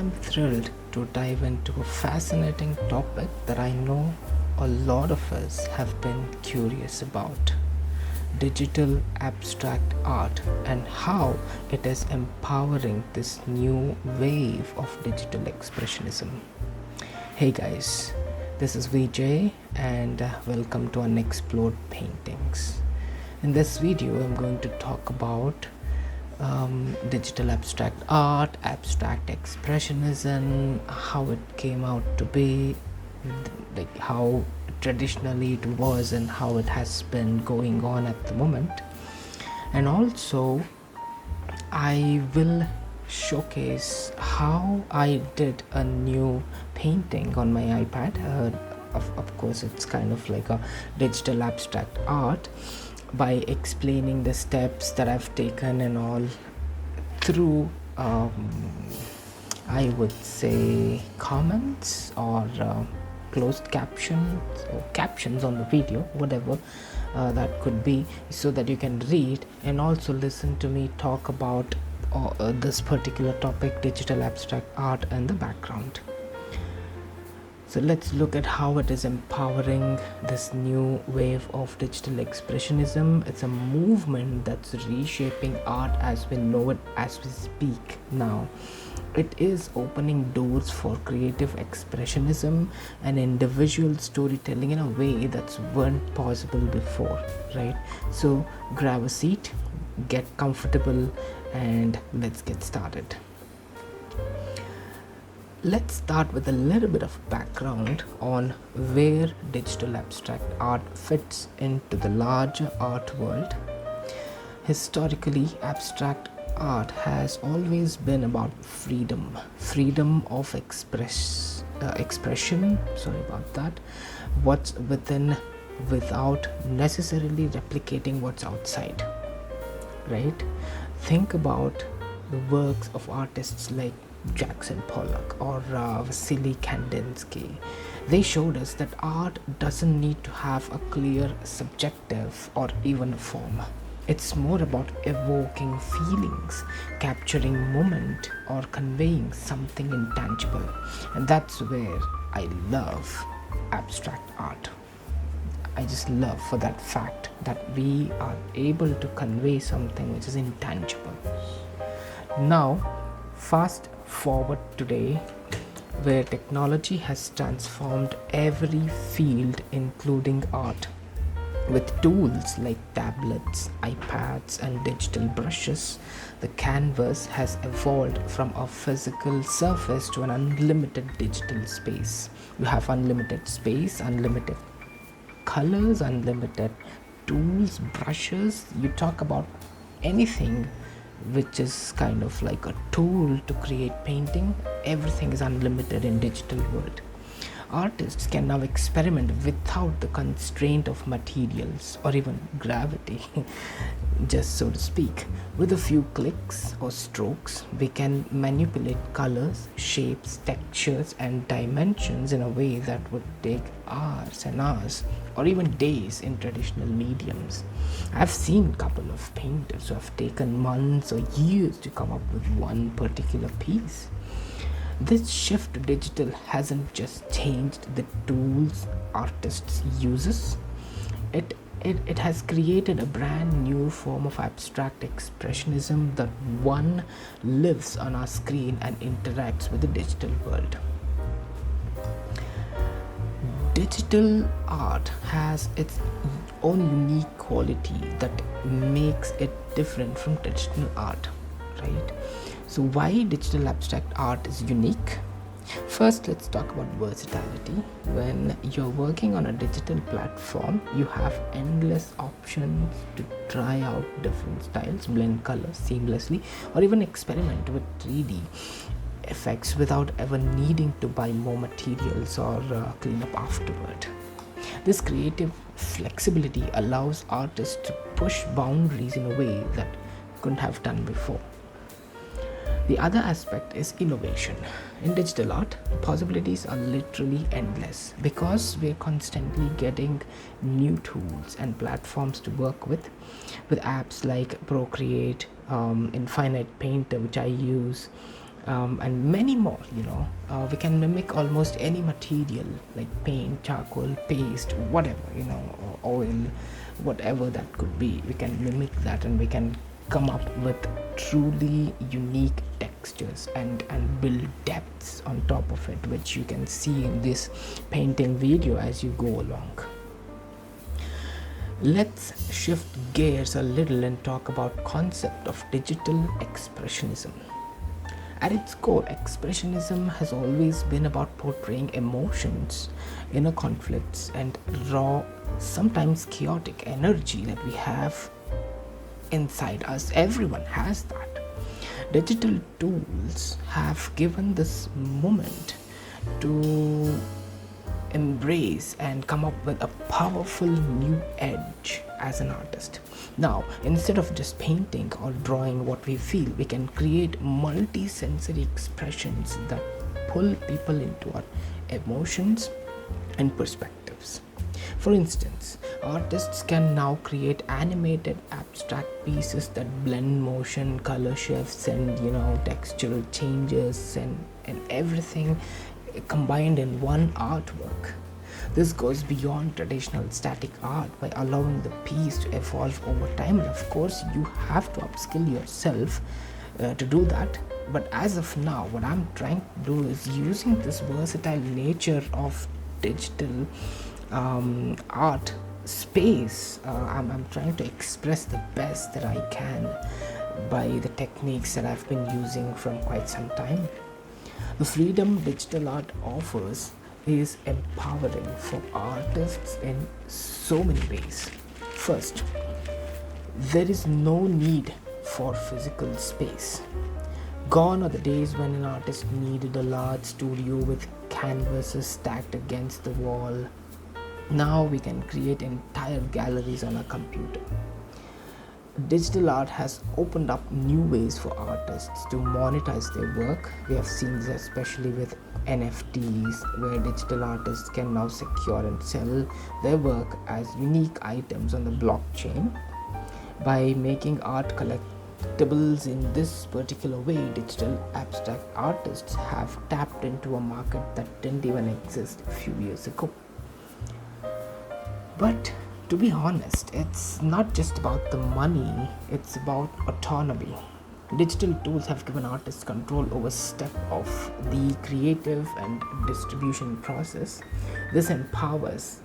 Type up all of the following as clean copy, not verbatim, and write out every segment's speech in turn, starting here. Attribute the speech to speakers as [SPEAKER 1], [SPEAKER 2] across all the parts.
[SPEAKER 1] am thrilled to dive into a fascinating topic that I know a lot of us have been curious about: digital abstract art and how it is empowering this new wave of digital expressionism. Hey guys, this is VJ and welcome to Unexplored Paintings. In this video, I'm going to talk about digital abstract art, abstract expressionism, how it came out to be, like how traditionally it was and how it has been going on at the moment. And also, I will showcase how I did a new painting on my iPad. Of course, it's kind of like a digital abstract art, by explaining the steps that I've taken and all through I would say comments or closed captions or captions on the video, whatever that could be, so that you can read and also listen to me talk about this particular topic, digital abstract art, and the background. So let's look at how it is empowering this new wave of digital expressionism. It's a movement that's reshaping art as we know it as we speak now. It is opening doors for creative expressionism and individual storytelling in a way that weren't possible before, right? So grab a seat, get comfortable, and let's get started. Let's start with a little bit of background on where digital abstract art fits into the larger art world. Historically, abstract art has always been about freedom of expression. Sorry about that. What's within, without necessarily replicating what's outside. Right? Think about the works of artists like Jackson Pollock or Vasily Kandinsky. They showed us that art doesn't need to have a clear subjective or even a form. It's more about evoking feelings, capturing moment, or conveying something intangible. And that's where I love abstract art. I just love for that fact that we are able to convey something which is intangible. Now, fast forward today, where technology has transformed every field, including art. With tools like tablets, iPads, and digital brushes, the canvas has evolved from a physical surface to an unlimited digital space. You have unlimited space, unlimited colors, unlimited tools, brushes. You talk about anything which is kind of like a tool to create painting. Everything is unlimited in digital world. Artists can now experiment without the constraint of materials or even gravity, just so to speak. With a few clicks or strokes, we can manipulate colors, shapes, textures, and dimensions in a way that would take hours and hours or even days in traditional mediums. I've seen a couple of painters who have taken months or years to come up with one particular piece. This shift to digital hasn't just changed the tools artists uses. It has created a brand new form of abstract expressionism that one lives on our screen and interacts with the digital world. Digital art has its own unique quality that makes it different from traditional art, right? So why digital abstract art is unique? First, let's talk about versatility. When you're working on a digital platform, you have endless options to try out different styles, blend colors seamlessly, or even experiment with 3D effects without ever needing to buy more materials or clean up afterward. This creative flexibility allows artists to push boundaries in a way that couldn't have done before. The other aspect is innovation. In digital art, the possibilities are literally endless because we're constantly getting new tools and platforms to work with apps like Procreate, Infinite Painter, which I use, and many more. We can mimic almost any material like paint, charcoal, paste, whatever, or oil, whatever that could be. We can mimic that, and we can come up with truly unique textures and build depths on top of it, which you can see in this painting video as you go along. Let's shift gears a little and talk about concept of digital expressionism. At its core, expressionism has always been about portraying emotions, inner conflicts, and raw, sometimes chaotic energy that we have inside us. Everyone has that. Digital tools have given this moment to embrace and come up with a powerful new edge as an artist. Now, instead of just painting or drawing what we feel, we can create multi-sensory expressions that pull people into our emotions and perspectives. For instance, artists can now create animated abstract pieces that blend motion, color shifts, and textural changes and everything combined in one artwork. This goes beyond traditional static art by allowing the piece to evolve over time, and of course you have to upskill yourself to do that. But as of now, what I'm trying to do is using this versatile nature of digital art space. I'm trying to express the best that I can by the techniques that I've been using from quite some time. The freedom digital art offers is empowering for artists in so many ways. First, there is no need for physical space. Gone are the days when an artist needed a large studio with canvases stacked against the wall. Now we can create entire galleries on a computer. Digital art has opened up new ways for artists to monetize their work. We have seen this especially with NFTs, where digital artists can now secure and sell their work as unique items on the blockchain. By making art collectibles in this particular way, digital abstract artists have tapped into a market that didn't even exist a few years ago. But to be honest, it's not just about the money, it's about autonomy. Digital tools have given artists control over step of the creative and distribution process. This empowers,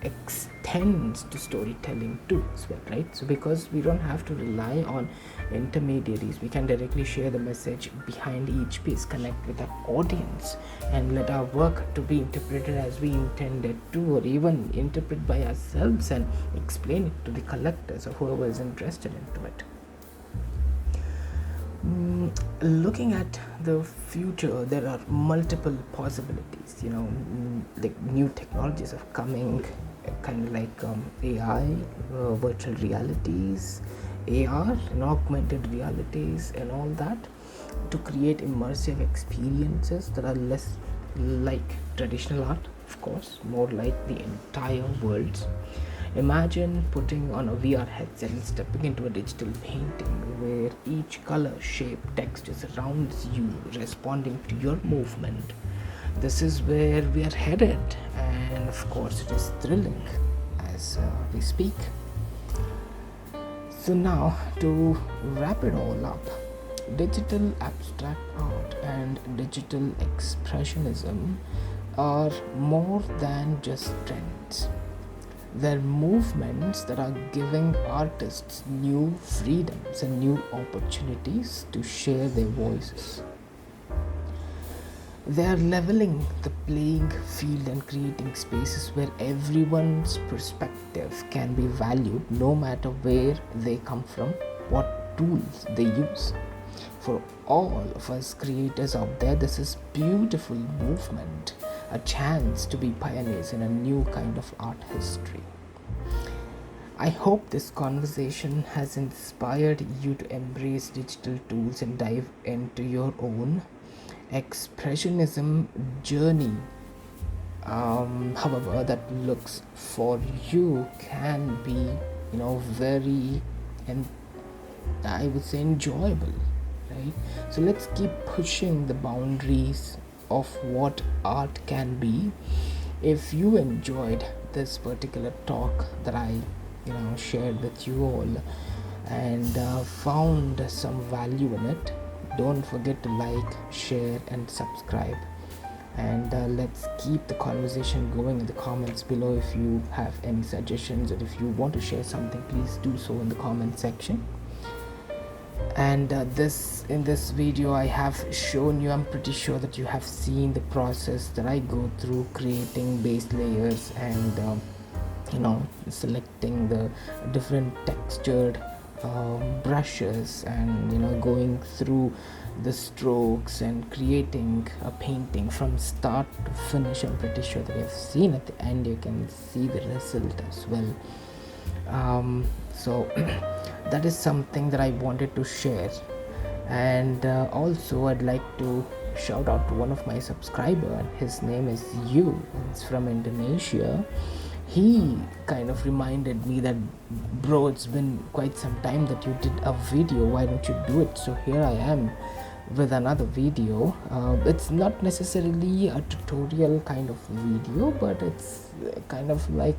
[SPEAKER 1] extends to storytelling too as well, right? So because we don't have to rely on intermediaries, we can directly share the message behind each piece, connect with our audience, and let our work to be interpreted as we intended to, or even interpret by ourselves and explain it to the collectors or whoever is interested into it. Looking at the future, there are multiple possibilities. Like new technologies are coming, kind of like AI, virtual realities, AR, and augmented realities, and all that, to create immersive experiences that are less like traditional art, of course, more like the entire worlds. Imagine putting on a VR headset and stepping into a digital painting where each color, shape, texture surrounds you, responding to your movement. This is where we are headed, and of course, it is thrilling as we speak. So, now to wrap it all up, digital abstract art and digital expressionism are more than just trends. They're movements that are giving artists new freedoms and new opportunities to share their voices. They are leveling the playing field and creating spaces where everyone's perspective can be valued, no matter where they come from, what tools they use. For all of us creators out there, this is beautiful movement, a chance to be pioneers in a new kind of art history. I hope this conversation has inspired you to embrace digital tools and dive into your own expressionism journey. However, that looks for you can be, very, and I would say, enjoyable. right? So let's keep pushing the boundaries of what art can be. If you enjoyed this particular talk that I shared with you all, and found some value in it, don't forget to like, share and subscribe. And let's keep the conversation going in the comments below. If you have any suggestions, or if you want to share something, please do so in the comment section. And in this video I have shown you, I'm pretty sure that you have seen the process that I go through creating base layers, and selecting the different textured brushes, and going through the strokes and creating a painting from start to finish. I'm pretty sure that you have seen at the end, you can see the result as well. So that is something that I wanted to share. And also I'd like to shout out to one of my subscriber. His name is He's from Indonesia. He kind of reminded me that, bro, it's been quite some time that you did a video, why don't you do it? So here I am with another video. It's not necessarily a tutorial kind of video, but it's kind of like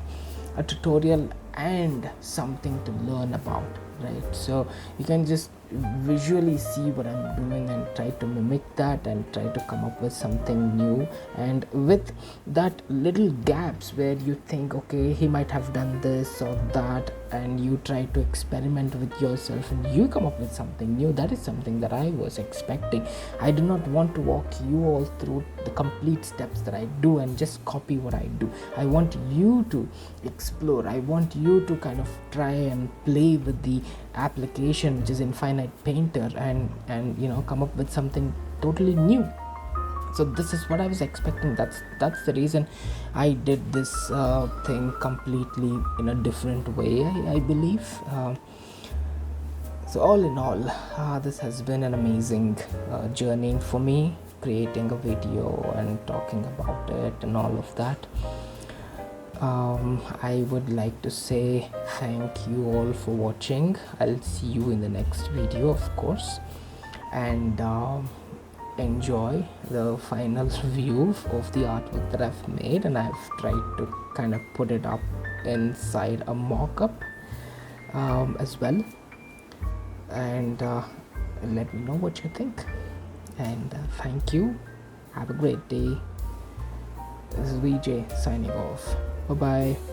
[SPEAKER 1] a tutorial and something to learn about, right? So you can just visually see what I'm doing and try to mimic that and try to come up with something new. And with that little gaps where you think, okay, he might have done this or that, and you try to experiment with yourself and you come up with something new, that is something that I was expecting. I do not want to walk you all through the complete steps that I do and just copy what I do. I want you to explore. I want you to kind of try and play with the application, which is Infinite Painter, and come up with something totally new. So this is what I was expecting. That's the reason I did this thing completely in a different way, I believe. So all in all, this has been an amazing journey for me, creating a video and talking about it and all of that. I would like to say thank you all for watching. I'll see you in the next video, of course, and enjoy the final review of the artwork that I've made. And I've tried to kind of put it up inside a mock-up as well. And let me know what you think. And thank you. Have a great day. This is VJ signing off. Bye bye.